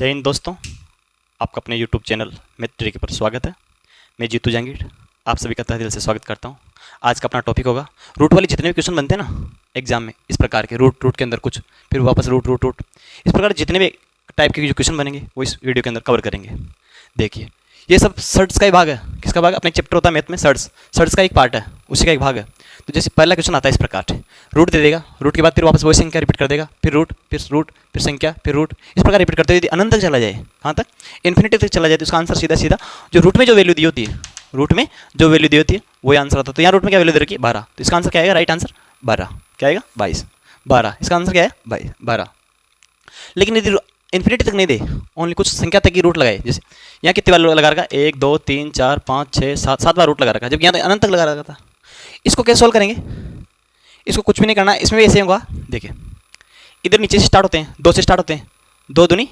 जय हिंद दोस्तों, आपका अपने YouTube चैनल मैथ ट्रिक पर स्वागत है। मैं जीतू जहांगीर आप सभी का तहे दिल से स्वागत करता हूं। आज का अपना टॉपिक होगा रूट वाले जितने भी क्वेश्चन बनते हैं ना एग्जाम में, इस प्रकार के रूट के अंदर कुछ, फिर वापस रूट, इस प्रकार जितने भी टाइप के जो क्वेश्चन बनेंगे वो इस वीडियो के अंदर कवर करेंगे। देखिए, ये सब सर्ट्स का ही भाग है। किसका भाग है? अपने चैप्टर होता है मैथ में सर्ट्स का एक पार्ट है, उसी का एक भाग है। तो जैसे पहला क्वेश्चन आता है इस प्रकार से, रूट दे देगा, रूट के बाद फिर वापस वही संख्या रिपीट कर देगा, फिर रूट, फिर संख्या, फिर रूट, इस प्रकार रिपीट करते हुए अनंत तक चला जाए। कहाँ तक? इन्फिनिटी तक चला जाए। तो इसका आंसर सीधा जो रूट में जो वैल्यू दी होती है, रूट में जो वैल्यू दी होती है वही आंसर आता है। तो यहाँ रूट में क्या वैल्यू दे रखी है? 12। तो इसका आंसर क्या आएगा? Right answer 12। क्या आएगा? 22। 12 इसका आंसर क्या है? 12। लेकिन यदि इन्फिनिटी तक नहीं दे, ओनली कुछ संख्या तक की रूट लगाए, जैसे यहाँ कितनी बार लगा रखा? 1 2 3 4 5 6 7 बार रूट लगा रखा, जब यहाँ तक अनंत तक लगा रखा था। इसको कैसे सोल्व करेंगे? इसको कुछ भी नहीं करना, इसमें भी ऐसे होगा। देखिए, इधर नीचे से स्टार्ट होते हैं, 2 से स्टार्ट होते हैं। 2 दूनी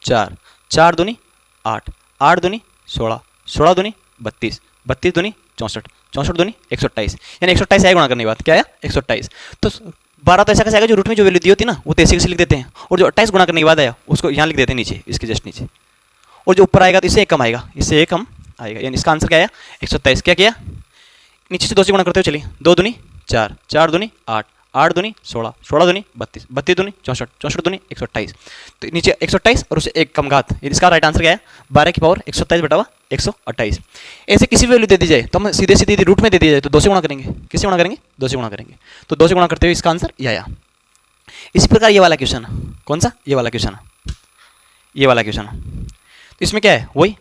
4, 4 दूनी 8, 8 दूनी 16, 16 दूनी 32, 32 दूनी 64, 64 दूनी 128, यानी 128 आया गुणा करने के बाद। क्या आया? 128। तो 12 तो ऐसा कैसे आएगा? जो रूट में जो वैल्यू दी होती है ना वो तो ऐसे कैसे लिख देते हैं, और जो 28 गुणा करने के बाद आया उसको यहाँ लिख देते हैं नीचे, इसके जस्ट नीचे। और जो ऊपर आएगा तो इससे एक कम आएगा, इससे एक कम आएगा, यानी इसका आंसर क्या आया? 127। क्या किया? नीचे से 2 से गुणा करते हो, चलिए। 2 दूनी 4, 4 दूनी 8, 8 दूनी 16, 16 दूनी 32, 32 दूनी 64, 64 दूनी 128। तो नीचे 128 और उससे एक कम घात, इसका राइट आंसर क्या है? 12 की पावर 127 बटा 128। ऐसे किसी भी वैल्यू दे दी जाए तो हम सीधे रूट में दे दी जाए तो 2 से गुणा करेंगे। किससे गुणा करेंगे? 2 से गुणा करेंगे। तो 2 से गुणा करते हुए इसका आंसर यह आया। इसी प्रकार ये वाला क्वेश्चन, कौन सा? ये वाला क्वेश्चन, ये वाला क्वेश्चन। तो इसमें क्या है? वही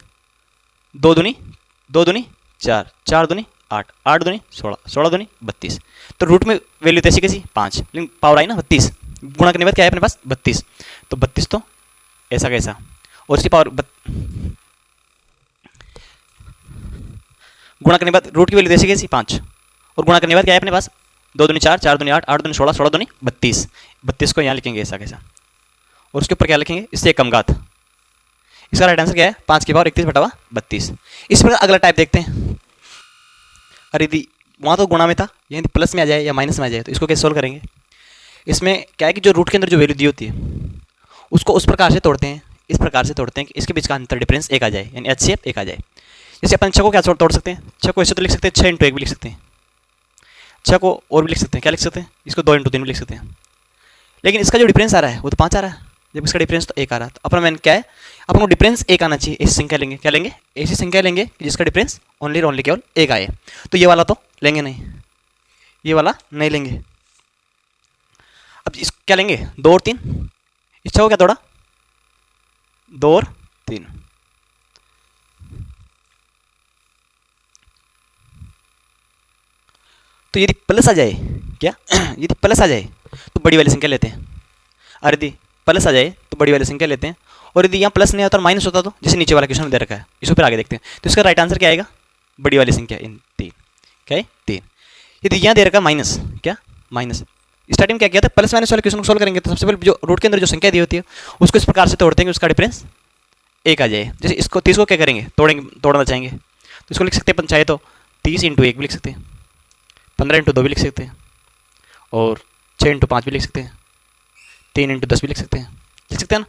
2 दूनी 4, 4 दूनी 8, 8 दूनी 16, 16 दूनी 32। तो रूट में वैल्यू कैसी कैसी? 5, लेकिन पावर आई ना 32, गुणा करने के बाद क्या है अपने पास? 32। तो 32 तो ऐसा कैसा, और इसकी पावर गुणा करने के बाद रूट की वैल्यू कैसी कैसी? 5, और गुणा करने के बाद क्या है अपने पास? 2 दूनी 4, 4 दूनी 8, 8 दूनी 16, 16 दूनी 32। 32 को यहाँ लिखेंगे ऐसा कैसा, और उसके ऊपर क्या लिखेंगे? इससे एक कम घात। इसका राइट आंसर क्या है? 5 की पावर 31 बटा 32। इस प्रकार अगला टाइप देखते हैं। अरे यदि वहाँ तो गुणा में था, यदि प्लस में आ जाए या माइनस में आ जाए तो इसको कैसे सोल्व करेंगे? इसमें क्या है कि जो रूट के अंदर जो वैल्यू दी होती है उसको उस प्रकार से तोड़ते हैं, इस प्रकार से तोड़ते हैं कि इसके बीच का अंतर डिफरेंस 1 आ जाए, यानी HCF 1 आ जाए। जैसे अपन 6 को क्या तोड़ सकते हैं? 6 को ऐसे तो लिख सकते हैं, 6 × 1 भी लिख सकते हैं। 6 को और भी लिख सकते हैं, क्या लिख सकते हैं? इसको 2 × 3 भी लिख सकते हैं। लेकिन इसका जो डिफरेंस आ रहा है वो तो 5 आ रहा है, जब इसका डिफरेंस तो 1 आ रहा है। तो अपना मैंने क्या है, अपन को डिफरेंस 1 आना चाहिए। ऐसी संख्या लेंगे, क्या लेंगे? ऐसी संख्या लेंगे जिसका डिफरेंस ओनली केवल 1 आए। तो ये वाला तो लेंगे नहीं, ये वाला नहीं लेंगे। अब इस क्या लेंगे? 2 और 3। इच्छा को क्या तोड़ा? 2 और 3। तो यदि प्लस आ जाए, क्या यदि प्लस आ जाए तो बड़ी वाली संख्या लेते हैं, और यदि प्लस आ जाए तो बड़ी वाली संख्या लेते हैं। और यदि यहाँ प्लस नहीं आता और माइनस होता तो, जैसे नीचे वाला क्वेश्चन में दे रखा है, इसको फिर आगे देखते हैं। तो इसका राइट आंसर क्या आएगा? बड़ी वाली संख्या इन 3। क्या है? 3। यदि यहाँ दे रखा माइनस, क्या माइनस, स्टार्टिंग में क्या किया था? प्लस माइनस वाले क्वेश्चन को सोल्व करेंगे तो सबसे पहले जो रूट के अंदर जो संख्या दी होती है उसको इस प्रकार से तोड़ते हैं कि उसका डिफरेंस 1 आ जाए। जैसे इसको 30 को क्या करेंगे? तोड़ना चाहेंगे तो इसको लिख सकते हैं अपन, चाहे तो 30 × 1 भी लिख सकते हैं, 15 × 2 भी लिख सकते हैं, और 6 × 5 भी लिख सकते हैं, 3 × 10 भी लिख सकते हैं ना।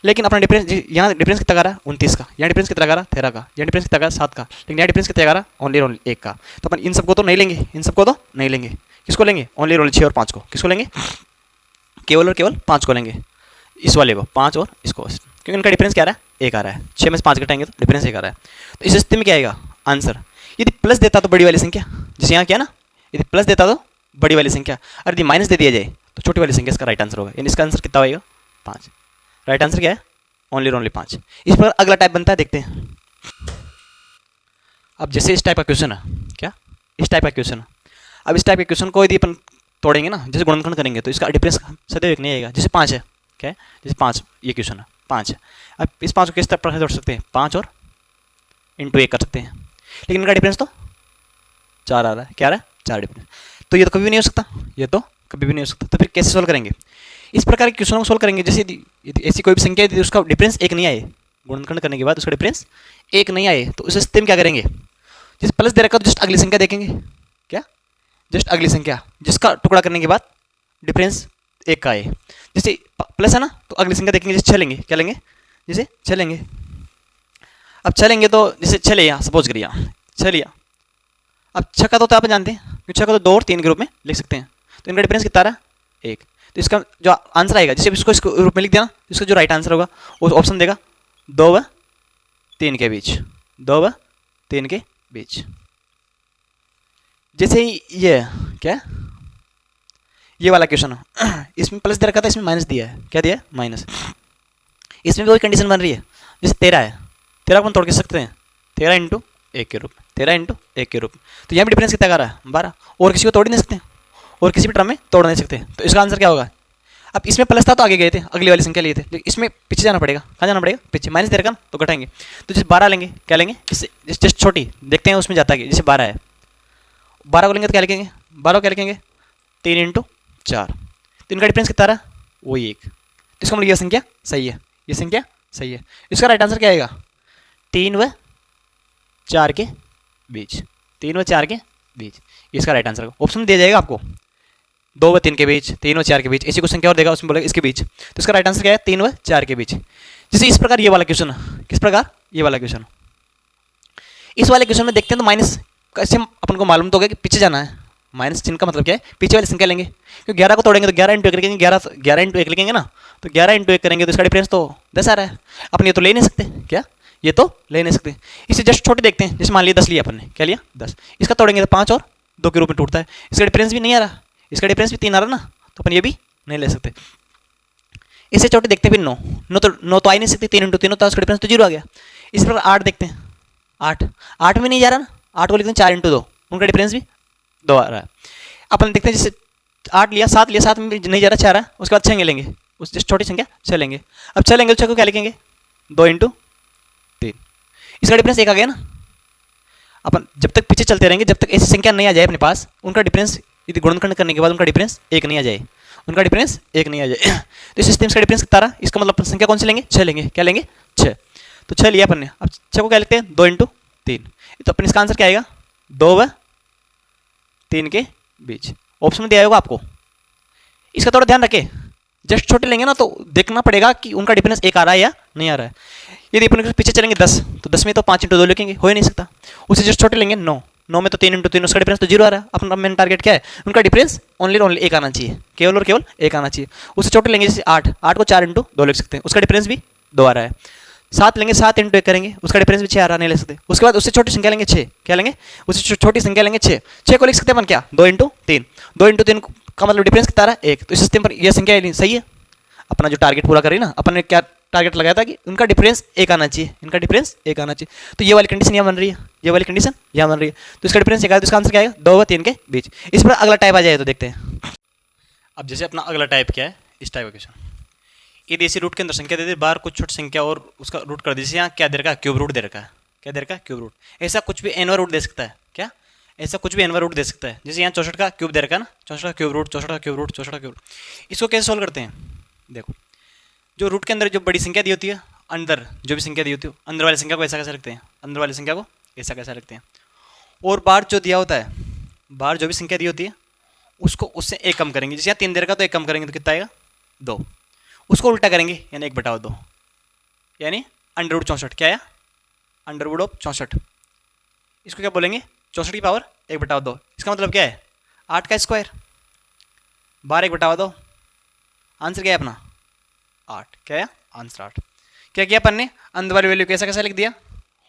लेकिन अपना डिफरेंस यहाँ डिफरेंस कितना आ रहा है? 29 का। यहाँ डिफरेंस कितना आ रहा है? 13 का। यहाँ डिफरेंस कितना आ रहा है? 7 का। लेकिन यहाँ डिफरेंस कितना आ रहा है? ओनली 1 का। तो अपन इन सबको तो नहीं लेंगे, इन सबको तो नहीं लेंगे। किसको लेंगे? ओनली 6 और 5 को। किसको लेंगे? केवल और केवल 5 को लेंगे, इस वाले को 5 और इसको, क्योंकि इनका डिफरेंस क्या आ रहा है? 1 आ रहा है। 6 में से 5 घटाएंगे तो डिफरेंस 1 आ रहा है। तो इस स्थिति में क्या आएगा आंसर? यदि प्लस देता तो बड़ी वाली संख्या, जैसे यहाँ क्या ना, यदि प्लस देता तो बड़ी वाली संख्या, और यदि माइनस दे दिया जाए तो छोटी वाली संख्या इसका राइट आंसर होगा। यानी इसका आंसर कितना होगा? 5। राइट आंसर क्या है? ओनली 5। इस पर अगला टाइप बनता है, देखते हैं। अब जैसे इस टाइप का क्वेश्चन है, क्या इस टाइप का क्वेश्चन है। अब इस टाइप के क्वेश्चन को यदि अपन तोड़ेंगे ना, जैसे गुणनखंड करेंगे तो इसका डिफरेंस सदैव 1 नहीं आएगा। जैसे 5 है, क्या है? जैसे 5, ये क्वेश्चन है 5 है। अब इस 5 को किस तरह से तोड़ सकते हैं? 5 और × 1 कर सकते हैं, लेकिन इनका डिफरेंस तो 4 आ रहा है। क्या आ रहा है? 4 डिफरेंस। तो ये तो कभी भी नहीं हो सकता, ये तो कभी भी नहीं हो सकता। तो फिर कैसे सोल्व करेंगे? इस प्रकार के क्वेश्चनों को सोल्व करेंगे। जैसे ऐसी कोई भी संख्या यदि उसका डिफरेंस 1 नहीं आए, गुणनखंड करने के बाद उसका डिफरेंस 1 नहीं आए, तो उस स्थिति में क्या करेंगे? जैसे प्लस दे रखा तो जस्ट अगली संख्या देखेंगे, क्या जस्ट अगली संख्या जिसका टुकड़ा करने के बाद डिफरेंस 1 का आए। जैसे प्लस है ना तो अगली संख्या देखेंगे, जैसे 6 लेंगे, क्या लेंगे? जैसे चलेंगे, अब चलेंगे तो जैसे चले यहाँ, सपोज करिए चलिए, अब छक्का तो आप जानते हैं, छक्का तो 2 और 3 के रूप में लिख सकते हैं, तो इनका डिफरेंस कितना रहा 1। तो इसका जो आंसर आएगा, जैसे इसको इसको रूप में लिख दिया ना, इसका जो राइट आंसर होगा वो ऑप्शन देगा 2 व 3 के बीच, 2 व 3 के बीच। जैसे ही ये क्या, ये वाला क्वेश्चन हो, इसमें प्लस दे रखा था, इसमें माइनस दिया है, क्या दिया है माइनस। इसमें भी वही कंडीशन बन रही है, जैसे 13 है, 13 को हम तोड़ के सकते हैं 13 इंटू 1 के रूप में, 13 इंटू 1 के रूप में, तो यहाँ भी डिफरेंस कितना कर रहा है 12, और किसी को तोड़ ही नहीं सकते, और किसी भी टर्म में तोड़ नहीं सकते, तो इसका आंसर क्या होगा। अब इसमें प्लस था तो आगे गए थे, अगली वाली संख्या लिए थे, लेकिन इसमें पीछे जाना पड़ेगा, कहाँ जाना पड़ेगा पीछे, माइनस दे रखा ना तो घटाएंगे, तो जैसे 12 लेंगे, क्या लेंगे इससे जस्ट छोटी देखते हैं उसमें जाता है, जैसे 12 है, 12 को लेंगे तो क्या लिखेंगे, 12 क्या लिखेंगे 3 इंटू 4, तो इनका डिफरेंस कितना रहा वही 1, तो इसका मतलब ये संख्या सही है, ये संख्या सही है। इसका राइट आंसर क्या आएगा 3 व 4 के बीच, 3 व 4 के बीच, इसका राइट आंसर ऑप्शन दिया जाएगा आपको 2 व 3 के बीच, 3 व 4 के बीच, ऐसी कुछ संख्या और देगा उसमें बोलेगा इसके बीच, तो इसका राइट आंसर क्या है 3 व 4 के बीच। जैसे इस प्रकार ये वाला क्वेश्चन, किस प्रकार ये वाला क्वेश्चन, इस वाले क्वेश्चन में देखते हैं तो माइनस कैसे अपन को मालूम तो होगा कि पीछे जाना है, माइनस चिन्ह का मतलब क्या है पीछे वाली संख्या लेंगे, क्योंकि 11 को तोड़ेंगे तो 11 इंटू 1 लिखेंगे, 11 इंटू 1 लिखेंगे ना, तो 11 इंटू 1 करेंगे तो इसका डिफरेंस तो 10 आ रहा है, अपन ये तो ले नहीं सकते, क्या ये तो ले नहीं सकते, इसे जस्ट छोटे देखते हैं, जैसे मान लिया 10 लिया अपन ने, क्या लिया 10, इसका तोड़ेंगे तो 5 और 2 के रूप में टूटता है, इसका डिफरेंस भी नहीं आ रहा, इसका डिफरेंस भी 3 आ रहा ना, तो अपन ये भी नहीं ले सकते। इसे छोटे देखते हैं फिर 9 तो आ ही नहीं सकती, 3 इंटू 3 होता है, उसका डिफरेंस तो 0 आ गया। इस प्रकार 8 देखते हैं, 8 में नहीं जा रहा ना, 8 को लिखते हैं 4 इंटू 2, उनका डिफरेंस भी 2 आ रहा है। अपन देखते हैं जैसे 8 लिया, 7 लिया, 7 में नहीं जा रहा 4 है, उसके बाद 6 लेंगे, उस जस्ट छोटी संख्या 6 लेंगे, अब 6 लेंगे तो 6 को क्या लिखेंगे 2 इंटू 3, इसका डिफरेंस 1 आ गया ना। अपन जब तक पीछे चलते रहेंगे, जब तक ऐसी संख्या नहीं आ जाए अपने पास, उनका डिफरेंस यदि गुणनखंड करने के बाद उनका डिफरेंस 1 नहीं आ जाए, उनका डिफरेंस 1 नहीं आ जाए, तो इस सिस्टम का डिफरेंस कितना रहा, इसका मतलब संख्या कौन सी लेंगे 6 लेंगे, क्या लेंगे 6, तो 6 लिया अपन ने, अब 6 को क्या लिखते हैं 2 इंटू 3, तो अपन इसका आंसर क्या आएगा 2 व 3 के बीच, ऑप्शन में दिया होगा आपको। इसका थोड़ा ध्यान रखें, जस्ट छोटे लेंगे ना तो देखना पड़ेगा कि उनका डिफरेंस 1 आ रहा है या नहीं आ रहा है। यदि अपन पीछे चलेंगे 10, तो 10 में तो 5 इंटू 2 लिखेंगे, हो ही नहीं सकता, उसे जस्ट छोटे लेंगे 9 में तो 3 इंटू 3, उसका डिफरेंस तो 0 आ रहा है। अपना मेन टारगेट क्या है, उनका डिफरेंस ओनली 1 आना चाहिए, केवल और केवल 1 आना चाहिए। उसे छोटे लेंगे जैसे 8 को 4 इंटू 2 लिख सकते हैं, उसका डिफरेंस भी 2 आ रहा है। 7 लेंगे, 7 इंटू 1 करेंगे, उसका डिफरेंस भी 6 आ रहा, नहीं ले सकते। उसके बाद उससे छोटी संख्या लेंगे 6, क्या लेंगे उससे छोटी संख्या लेंगे 6 को लिख सकते हैं अपन क्या 2 इंटू 3, 2 इंटू 3 का मतलब डिफरेंस कितना रहा 1, तो इस सिस्टम पर यह संख्या सही है। अपना जो टारगेट पूरा करें ना, अपन ने क्या टारगेट लगाया था कि उनका डिफरेंस 1 आना चाहिए, इनका डिफरेंस 1 आना चाहिए, तो ये वाली कंडीशन यहाँ बन रही है, ये वाली कंडीशन यहाँ बन रही है, तो इसका डिफरेंस 1 आएगा, तो इसका आंसर क्या आएगा 2 व 3 के बीच। इस पर अगला टाइप आ जाए तो देखते हैं। अब जैसे अपना अगला टाइप क्या है, इस टाइप का क्वेश्चन, ये देसी रूट के अंदर संख्या दे दे, बाहर कुछ छोटी संख्या और उसका रूट कर दीजिए, यहाँ क्या दे रखा है क्यूब रूट दे रखा है, क्या दे रखा है क्यूब रूट, ऐसा कुछ भी एनवा रूट दे सकता है, क्या ऐसा कुछ भी एनवा रूट दे सकता है। जैसे यहाँ 64 का क्यूब दे रखा है ना, 64 का क्यूब रूट, 64 का क्यूब रूट, 64 का क्यूब रूट। इसको कैसे सोल्व करते हैं, देखो जो रूट के अंदर जो बड़ी संख्या दी होती है, अंदर जो भी संख्या दी होती है, अंदर वाली संख्या को ऐसा कैसे रखते हैं, अंदर वाली संख्या को ऐसा कैसे रखते हैं, और बाहर जो दिया होता है, बाहर जो भी संख्या दी होती है उसको उससे 1 कम करेंगे। जैसे यहाँ 3 दे रखा तो 1 कम करेंगे तो कितना आएगा 2, उसको उल्टा करेंगे यानी 1/2, यानी अंडर रूट 64, क्या आया अंडर रूट ऑफ 64, इसको क्या बोलेंगे 64 की पावर 1/2। इसका मतलब क्या है 8 का स्क्वायर, बाहर 1/2, आंसर क्या है अपना 8, क्या है आंसर 8। क्या किया अपन ने, अंदर वाली वैल्यू कैसा कैसा लिख दिया,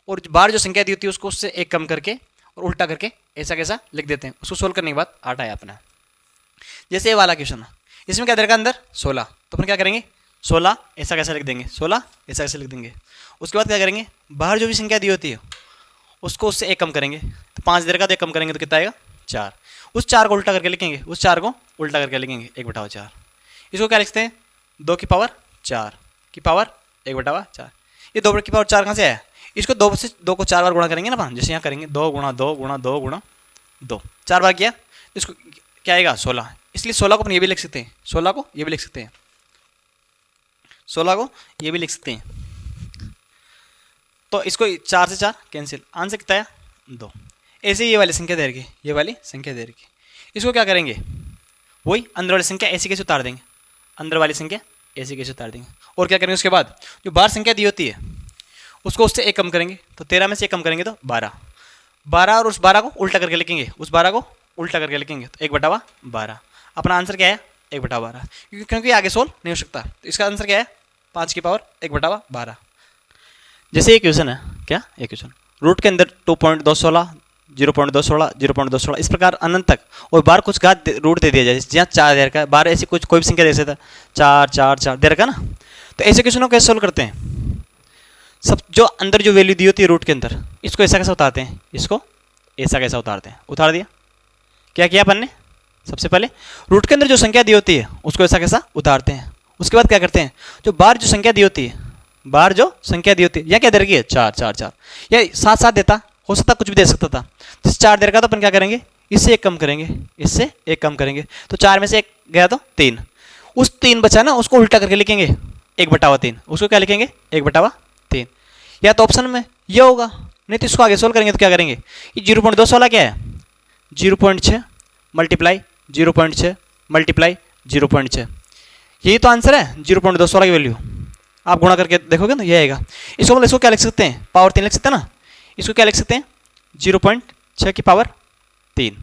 और बाहर जो संख्या दी होती है उसको उससे 1 कम करके और उल्टा करके ऐसा कैसा लिख देते हैं, उसको सोल्व करने के बाद 8 आया अपना। जैसे ये वाला क्वेश्चन है, इसमें क्या दे रखा अंदर 16, तो अपन क्या करेंगे 16 ऐसा कैसा लिख देंगे, 16 ऐसा कैसे लिख देंगे। उसके बाद क्या करेंगे, बाहर जो भी संख्या दी होती है उसको उससे 1 कम करेंगे, तो 5 दे रखा तो 1 कम करेंगे तो कितना आएगा 4, उस 4 को उल्टा करके लिखेंगे, उस 4 को उल्टा करके लिखेंगे 1/4। इसको क्या लिखते हैं 2 की पावर 4 की पावर 1/4। ये 2 की पावर 4 कहाँ से आया, इसको 2 से 2 को 4 बार गुणा करेंगे ना अपन, जैसे यहाँ करेंगे 2 गुणा 2 गुणा 2 गुणा 2, 4 बार किया तो इसको क्या आएगा 16, इसलिए 16 को अपन ये भी लिख सकते हैं, 16 को ये भी लिख सकते हैं, 16 को ये भी लिख सकते हैं। तो इसको 4 से 4 कैंसिल, आंसर कितना है 2। ऐसे ये वाली संख्या दे रखी, ये वाली संख्या दे रखी, इसको क्या करेंगे वही अंदर वाली संख्या ऐसी कैसे उतार देंगे, अंदर वाली संख्या ऐसे कैसे उतार देंगे। और क्या करेंगे उसके बाद, जो बार संख्या दी होती है उसको उससे एक कम करेंगे, तो 13 में से एक कम करेंगे तो 12, 12 और उस 12 को उल्टा करके लिखेंगे, उस 12 को उल्टा करके लिखेंगे तो 1/12। अपना आंसर क्या है, 1/12, क्योंकि आगे सोल्व नहीं हो सकता। तो इसका आंसर क्या है, 5 की पावर 1/12। जैसे ये क्वेश्चन है, क्या ये क्वेश्चन, रूट के अंदर 2.216, 0.216, 0.216 इस प्रकार अनंत तक, और बार कुछ घात रूट दे दिया जाए, जहाँ 4 दे रखा है, बार ऐसी कुछ कोई भी संख्या दे सकता है, 4 4 4 दे रखा है ना। तो ऐसे क्वेश्चनों को कैसे सोल्व करते हैं, सब जो अंदर जो वैल्यू दी होती है रूट के अंदर, इसको ऐसा कैसा उतारते हैं, इसको ऐसा कैसा उतारते हैं, उतार दिया। क्या किया अपन ने, सबसे पहले रूट के अंदर जो संख्या दी होती है उसको ऐसा कैसा उतारते हैं। उसके बाद क्या करते हैं, जो बार जो संख्या दी होती है, बार जो संख्या दी होती है, या क्या दे रखी है 4 4 4, या 7 7 देता, हो सकता कुछ भी दे सकता था। जैसे 4 दे रखा तो अपन क्या करेंगे, इससे एक कम करेंगे, इससे एक कम करेंगे, तो 4 में से एक गया तो 3, उस 3 बचा ना उसको उल्टा करके लिखेंगे 1/3, उसको क्या लिखेंगे 1/3। या तो ऑप्शन में ये होगा, नहीं तो इसको आगे सोल्व करेंगे तो क्या करेंगे, ये 0.216 क्या है, 0.6 मल्टीप्लाई 0.6 मल्टीप्लाई 0.6, यही तो आंसर है 0.216 की वैल्यू। आप गुणा करके देखोगे ना ये आएगा। इसको मतलब इसको क्या लिख सकते हैं, पावर 3 लिख सकते हैं ना, इसको क्या लिख सकते हैं 0.6 की पावर 3,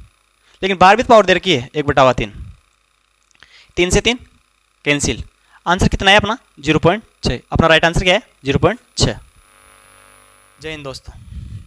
लेकिन बार भी तो पावर दे रखी है 1/3, 3 से 3 कैंसिल, आंसर कितना है अपना 0.6। अपना राइट आंसर क्या है 0.6। जय हिंद दोस्तों।